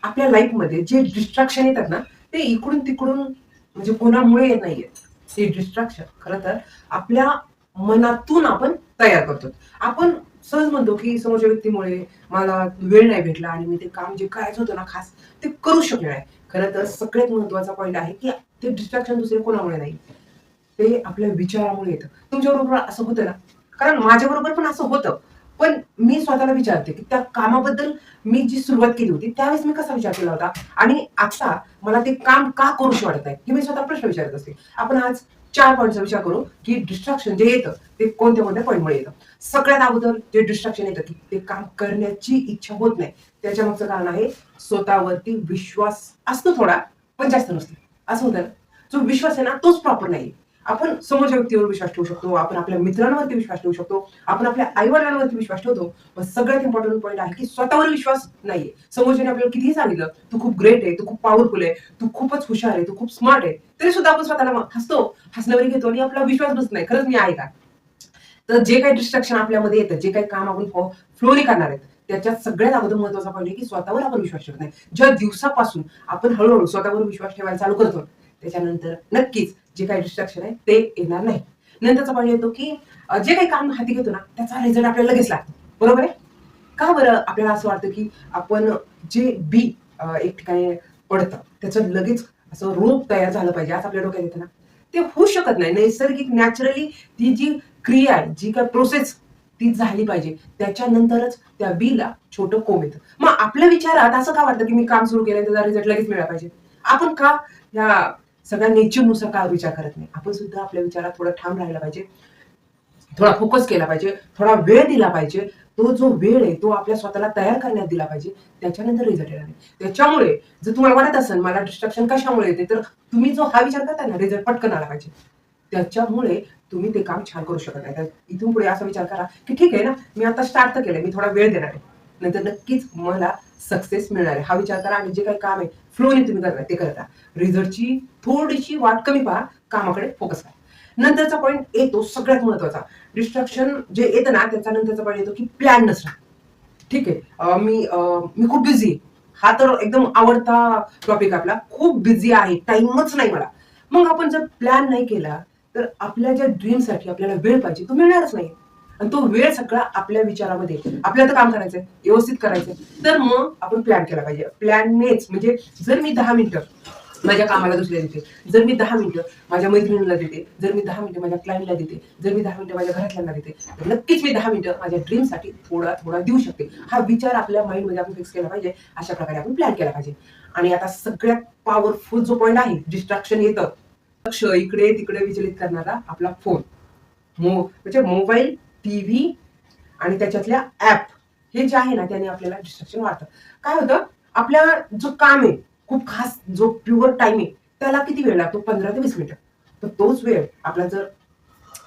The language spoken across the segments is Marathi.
आपल्या लाईफमध्ये जे डिस्ट्रॅक्शन येतात ना, ते इकडून तिकडून म्हणजे कोणामुळे येत नाहीये. ते डिस्ट्रॅक्शन खरं तर आपल्या मनातून आपण तयार करतो. आपण सहज म्हणतो की समोरच्या व्यक्तीमुळे मला वेळ नाही भेटला आणि मी ते काम जे करायचं होतं ना खास ते करू शकले नाही. खरं तर सगळ्यात महत्वाचा पॉईंट आहे की ते डिस्ट्रॅक्शन दुसरे कोणामुळे नाही, ते आपल्या विचारामुळे येतं. तुमच्याबरोबर असं होतं ना? कारण माझ्याबरोबर पण असं होतं. पण मी स्वतःला विचारते की त्या कामाबद्दल मी जी सुरुवात केली होती त्यावेळेस मी कसा विचार केला होता आणि आता मला ते काम का करूशी वाटत आहे हे मी स्वतः प्रश्न विचारत असते. आपण आज 4 पॉईंटचा विचार करू की डिस्ट्रॅक्शन जे येतं ते कोणत्या कोणत्या पॉईंटमुळे येतं. सगळ्यात अगोदर जे डिस्ट्रॅक्शन येतं की ते काम करण्याची इच्छा होत नाही. त्याच्या मागचं कारण आहे स्वतःवरती विश्वास असतो थोडा, पण जास्त नसतो. असं होतं ना? जो विश्वास आहे ना तोच प्रॉपर नाही. आपण समोरच्या व्यक्तीवर विश्वास ठेवू शकतो, आपण आपल्या मित्रांवरती विश्वास ठेवू शकतो, आपण आपल्या आई-वडिलांवरती विश्वास ठेवतो. पण सगळ्यात इम्पॉर्टंट पॉईंट आहे की स्वतःवर विश्वास नाहीये. समोरच्याने आपल्याला कितीही सांगितलं, "तू खूप ग्रेट आहे, तू खूप पॉवरफुल आहे, तू खूपच हुशार आहे, तू खूप स्मार्ट आहे." तरी सुद्धा आपण स्वतःला हसतो, हसण्यावर घेतो आणि आपला विश्वास बसत नाही. खरंच मी आहे का? तर जे काही डिस्ट्रॅक्शन आपल्यामध्ये येतं, जे काही काम आपण फ्लोली करणार आहेत, त्याच्यात सगळ्यात अगोदर महत्वाचा पॉईंट आहे की स्वतःवर आपण विश्वास ठेवत नाही. ज्या दिवसापासून आपण हळूहळू स्वतःवर विश्वास ठेवायला चालू करतो, त्याच्यानंतर नक्कीच जे काही डिस्ट्रॅक्शन आहे ते येणार नाही. नंतरचा पॉईंट येतो की जे काही काम हाती घेतो ना, त्याचा रिझल्ट आपल्याला लगेच लागतो. बरोबर आहे? का बरं आपल्याला असं वाटतं की आपण जे बी एक ठिकाणी पडतं, त्याचं लगेच असं रोप तयार झालं पाहिजे असं आपल्या डोक्यात येतं ना? ते होऊ शकत नाही. नैसर्गिक नॅचरली ती जी क्रिया आहे, जी काही प्रोसेस ती झाली पाहिजे. त्याच्यानंतरच त्या बीला छोटं कोंब येतं. मग आपल्या विचारात असं का वाटतं की मी काम सुरू केलंय त्याचा रिझल्ट लगेच मिळाला पाहिजे? आपण का या सगळ्या नेचरनुसार का विचार करत नाही? आपण सुद्धा आपल्या विचारात थोडं ठाम राहायला पाहिजे. थोडा फोकस केला पाहिजे, थोडा वेळ दिला पाहिजे. तो जो वेळ आहे तो आपल्या स्वतःला तयार करण्यात दिला पाहिजे. त्याच्यानंतर रिझल्ट येणार आहे. त्याच्यामुळे जर तुम्हाला वाटत असेल मला डिस्ट्रॅक्शन कशामुळे येते, तर तुम्ही जो हा विचार करताय ना रिझल्ट पटकन आला पाहिजे. त्याच्यामुळे तुम्ही ते काम छान करू शकत नाही. तर इथून पुढे असा विचार करा, की ठीक आहे ना, मी आता स्टार्ट तर केलंय, मी थोडा वेळ देणार आहे. नंतर नक्कीच मला सक्सेस मिळणार आहे. हा विचार करा आणि जे काही काम आहे फ्लोने तुम्ही करताय ते करता. रिझल्टची थोडीशी वाट कमी पहा, कामाकडे फोकस करा. नंतरचा पॉईंट येतो सगळ्यात महत्वाचा. डिस्ट्रॅक्शन जे येतं ना त्याचा नंतरचा पॉईंट येतो की प्लॅन नसणं. ठीक आहे. मी खूप बिझी आहे. हा तर एकदम आवडता टॉपिक आपला. खूप बिझी आहे. टाईमच नाही मला. मग आपण जर प्लॅन नाही केला, तर आपल्या ज्या ड्रीमसाठी आपल्याला वेळ पाहिजे तो मिळणारच नाही. आणि तो वेळ सगळा आपल्या विचारामध्ये आपल्याला तर काम करायचंय, व्यवस्थित करायचंय. तर मग आपण प्लॅन केला पाहिजे. प्लॅननेच म्हणजे जर मी 10 मिनिटं माझ्या कामाला दुसऱ्या देते, जर मी 10 मिनिटं माझ्या मैत्रिणीला देते, जर मी 10 मिनिटं माझ्या क्लायंटला देते, जर मी 10 मिनिटं माझ्या घरातल्यांना देते, तर नक्कीच मी 10 मिनिटं माझ्या ड्रीमसाठी थोडा देऊ शकते. हा विचार आपल्या माइंडमध्ये आपण फिक्स केला पाहिजे. अशा प्रकारे आपण प्लॅन केला पाहिजे. आणि आता सगळ्यात पॉवरफुल जो पॉईंट आहे, डिस्ट्रॅक्शन येतं. लक्ष इकडे-तिकडे विचलित करणारा आपला फोन. म्हणजे मोबाईल, टीव्ही आणि त्याच्यातल्या ॲप हे जे आहे ना त्याने आपल्याला डिस्ट्रॅक्शन वाढतं. काय होतं आपल्या जो काम आहे खूप खास जो प्युअर टाइम आहे त्याला किती वेळ लागतो 15 ते 20 मिनिटं. तर तोच वेळ आपला जर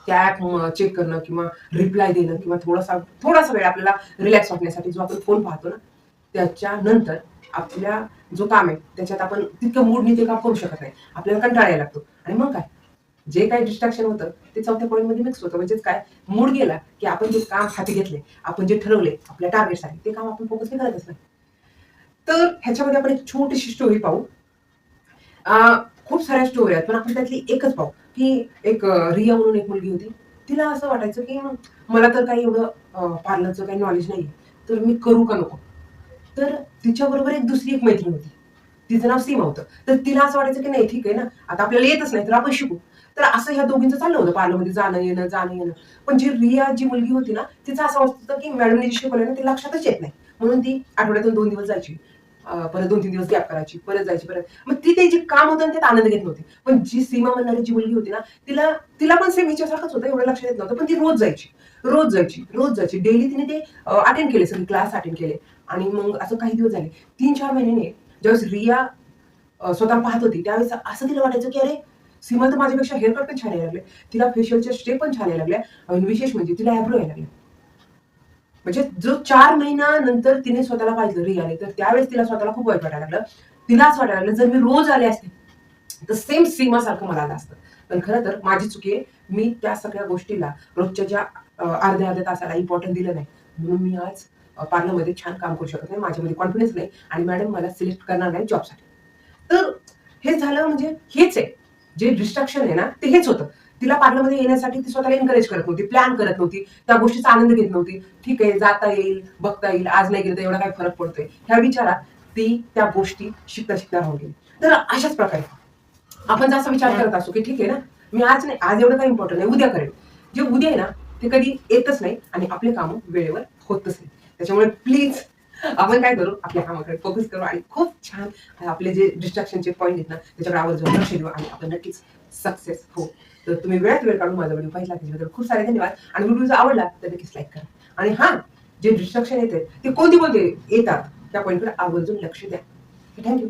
त्या ॲप चेक करणं किंवा रिप्लाय देणं किंवा थोडासा वेळ आपल्याला रिलॅक्स वाटण्यासाठी जो आपण फोन पाहतो ना, त्याच्यानंतर आपल्या जो काम आहे त्याच्यात आपण तितकं मूडनी ते काम करू शकत नाही. आपल्याला कंटाळा यायला लागतो आणि मग काय? जे काही डिस्ट्रॅक्शन होतं ते चौथ्या पॉईंटमध्ये मिक्स होतं. म्हणजेच काय? मूड गेला की आपण जे काम हाती घेतले, आपण जे ठरवले आपल्या टार्गेटसाठी ते काम आपण फोकसने करतच नाही. तर ह्याच्यामध्ये आपण एक छोटीशी स्टोरी पाहू. खूप साऱ्या स्टोरी आहेत, पण आपण त्यातली एकच पाहू, की एक रिया म्हणून एक मुलगी होती. तिला असं वाटायचं, की मला तर काही एवढं पार्लरचं काही नॉलेज नाहीये, तर मी करू का नको? तर तिच्याबरोबर दुसरी एक मैत्रीण होती. तिचं नाव सीमा होतं. तर तिला असं वाटायचं, की नाही ठीक आहे ना, आता आपल्याला येतच नाही, तर आपण शिकू. तर असं ह्या दोघींचं चाललं होतं पार्लरमध्ये जाणं-येणं, जाणं-येणं. पण जी रिया जी मुलगी होती ना, तिचं असं होतं, की मॅडमने जे शिकवलं ना, ते लक्षातच येत नाही. म्हणून ती आठवड्यातून 2 दिवस जायची. परत 2-3 दिवस गॅप करायची, परत जायची, परत. मग ती ते जे काम होतं ना, त्यात आनंद घेत नव्हती. पण जी सीमा म्हणणारी जी मुलगी होती ना, तिला तिला पण सेम हिच्यासारखंच होतं, एवढं लक्षात येत नव्हतं. पण ती रोज जायची, रोज जायची, रोज जायची. डेली तिने ते अटेंड केले, सगळे क्लास अटेंड केले. आणि मग असं काही दिवस झाले. 3-4 महिन्याने ज्यावेळेस रिया स्वतः पाहत होती, त्यावेळेस असं तिला वाटायचं, की अरे, सीमा तर माझ्यापेक्षा हेअर कट पण छान यायला लागले. तिला फेशियलच्या स्टेप पण छान यायला लागल्या आणि विशेष म्हणजे तिला आयब्रो यायला लागले. म्हणजे जो 4 महिन्यानंतर तिने स्वतःला पाहिलं रियाने, तर त्यावेळेस तिला स्वतःला खूप वाईट वाटायला लागलं. तिला असं वाटायला लागलं, जर मी रोज आले असते, तर सेम सीमासारखं मला आलं असतं. पण खरं तर माझी चुकी आहे. मी त्या सगळ्या गोष्टीला रोजच्या ज्या अर्ध्या-अर्ध्या तासाला इम्पोर्टन्स दिलं नाही. म्हणून मी आज पार्लरमध्ये छान काम करू शकत नाही, माझ्यामध्ये कॉन्फिडन्स नाही आणि मॅडम मला सिलेक्ट करणार नाही जॉबसाठी. तर हे झालं, म्हणजे हेच आहे जे डिस्ट्रॅक्शन आहे ना, ते हेच होतं. तिला पार्लरमध्ये येण्यासाठी ती स्वतःला एनकरेज करत नव्हती, प्लॅन करत नव्हती, त्या गोष्टीचा आनंद घेत नव्हती. ठीक आहे, जाता येईल, बघता येईल, आज नाही गेलं तर एवढा काय फरक पडतोय, ह्या विचारात ती त्या गोष्टी शिकता शिकता राहून गेली. तर अशाच प्रकारे आपण जर असा विचार करत असू की ठीक आहे ना, मी आज नाही, आज एवढं काही इम्पॉर्टंट नाही, उद्या करेल. जे उद्या आहे ना, ते कधी येतच नाही आणि आपले कामं वेळेवर होतच नाही. त्याच्यामुळे प्लीज आपण काय करू, आपल्या कामाकडे फोकस करू आणि खूप छान आपले जे डिस्ट्रॅक्शनचे पॉईंट आहेत ना, त्याच्याकडे आवर्जून लक्ष देऊ आणि आपण नक्कीच सक्सेस हो. तर तुम्ही वेळात वेळ काढून माझा व्हिडिओ पाहिला त्याच्याबद्दल खूप सारे धन्यवाद. आणि व्हिडिओ जर आवडला तर नक्कीच लाईक करा. आणि हा, जे डिस्ट्रॅक्शन येते ते कोणते कोणते येतात त्या पॉईंटकडे आवर्जून लक्ष द्या. थँक्यू.